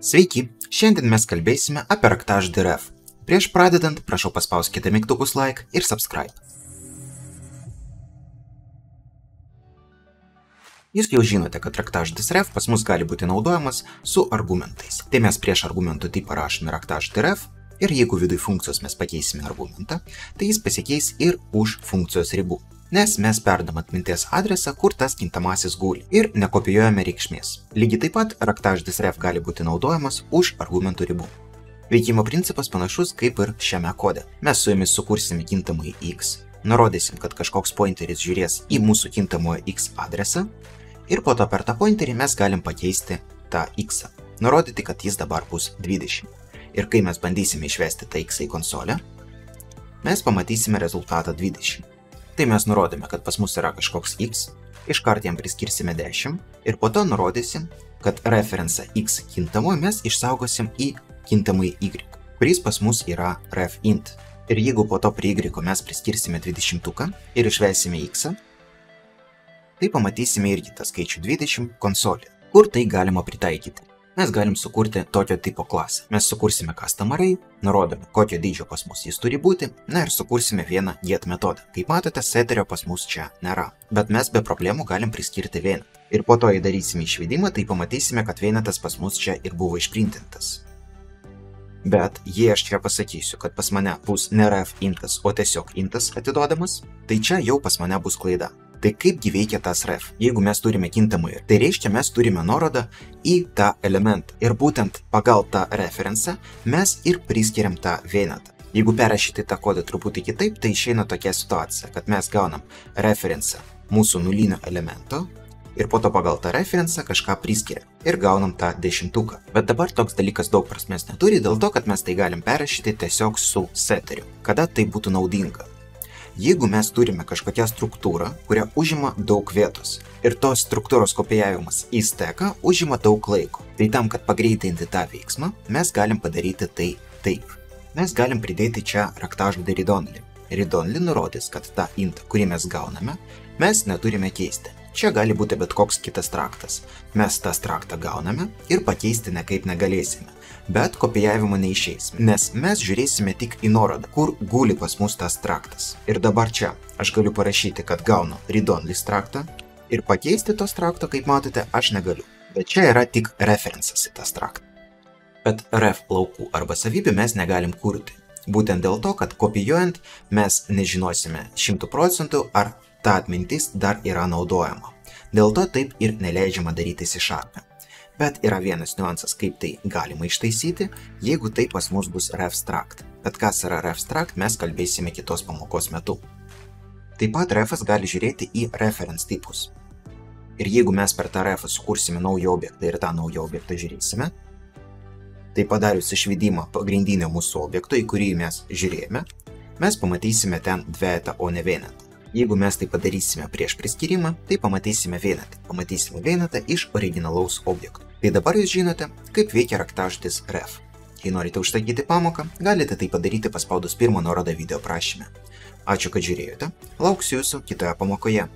Sveiki, šiandien mes kalbėsime apie raktažodį ref. Prieš pradedant, prašau paspauskite mygtukus like ir subscribe. Jūs jau žinote, kad raktažodis ref pas mus gali būti naudojamas su argumentais. Tai mes prieš argumentų tipą rašome raktažodį ref ir jeigu viduj funkcijos mes pakeisime argumentą, tai jis pasikeis ir už funkcijos ribų. Nes mes perdam atminties adresą, kur tas kintamasis guli ir nekopijuojame reikšmės. Lygiai taip pat raktažodis ref gali būti naudojamas už argumentų ribų. Veikimo principas panašus kaip ir šiame kode. Mes su jumis sukursime kintamąjį x, nurodysim, kad kažkoks pointeris žiūrės į mūsų kintamojo x adresą ir po to per tą pointerį mes galim pakeisti tą x, nurodyti, kad jis dabar bus 20. Ir kai mes bandysime išvesti tą x į konsolę, mes pamatysime rezultatą 20. Tai mes nurodėme, kad pas mus yra kažkoks x, iškart jam priskirsime 10 ir po to nurodysim, kad referencą x kintamojo mes išsaugosim į kintamąjį y, kuris pas mus yra ref_int. Ir jeigu po to prie y mes priskirsime 20 ir išvesime x, tai pamatysime irgi tą skaičių 20 konsolė. Kur tai galima pritaikyti? Mes galim sukurti tokio tipo klasę. Mes sukursime custom array, nurodome, kokio dydžio pas mus jis turi būti, na ir sukursime vieną get metodą. Kaip matote, seterio pas mus čia nėra, bet mes be problemų galim priskirti vienetą. Ir po to įdarysime išvedimą, tai pamatysime, kad vienetas pas mus čia ir buvo išprintintas. Bet jei aš čia pasakysiu, kad pas mane bus ne ref_intas, o tiesiog intas atiduodamas, tai čia jau pas mane bus klaida. Tai kaipgi veikia tas ref? Jeigu mes turime kintamąjį, tai reiškia mes turime nuorodą į tą elementą. Ir būtent pagal tą referencą mes ir priskiriam tą vienetą. Jeigu perrašyti tą kodą truputį kitaip, tai išeina tokia situacija, kad mes gaunam referencą mūsų nulinio elemento ir po to pagal tą referencą kažką priskiriam ir gaunam tą 10. Bet dabar toks dalykas daug prasmės neturi, dėl to, kad mes tai galim perrašyti tiesiog su seteriu. Kada tai būtų naudinga? Jeigu mes turime kažkokią struktūrą, kuria užima daug vietos ir tos struktūros kopijavimas į steką užima daug laiko, tai tam, kad pagreitinti tą veiksmą, mes galim padaryti tai taip. Mes galim pridėti čia raktažodį read_only. Read_only nurodys, kad tą int, kurį mes gauname, mes neturime keisti. Čia gali būti bet koks kitas traktas. Mes tą traktą gauname ir pakeisti nekaip negalėsime. Bet kopijavimo neišeis, nes mes žiūrėsime tik į nuorodą, kur guli pas mus tas traktas. Ir dabar čia aš galiu parašyti, kad gaunu read_only traktą ir pakeisti tos trakto, kaip matote, aš negaliu. Bet čia yra tik referencas į tas traktą. Bet ref laukų arba savybių mes negalim kurti. Būtent dėl to, kad kopijuojant mes nežinosime 100%, ar ta atmintis dar yra naudojama. Dėl to taip ir neleidžiama daryti C#. Bet yra vienas niuansas, kaip tai galima ištaisyti, jeigu tai pas mus bus ref_struct. Bet kas yra ref_struct, mes kalbėsime kitos pamokos metu. Taip pat refas gali žiūrėti į reference tipus. Ir jeigu mes per tą refą sukursime naują objektą ir tą naują objektą žiūrėsime, tai padarius išvedimą pagrindinio mūsų objekto, į kurį mes žiūrėjome, mes pamatysime ten dvejetą, o ne vienetą. Jeigu mes tai padarysime prieš priskirimą, tai pamatysime vienetą. Pamatysime vienetą iš originalaus objekto. Tai dabar jūs žinote, kaip veikia raktažodis ref. Jei norite užsakyti pamoką, galite tai padaryti paspaudus pirmą nuorodą video prašyme. Ačiū, kad žiūrėjote. Lauksiu jūsų kitoje pamokoje.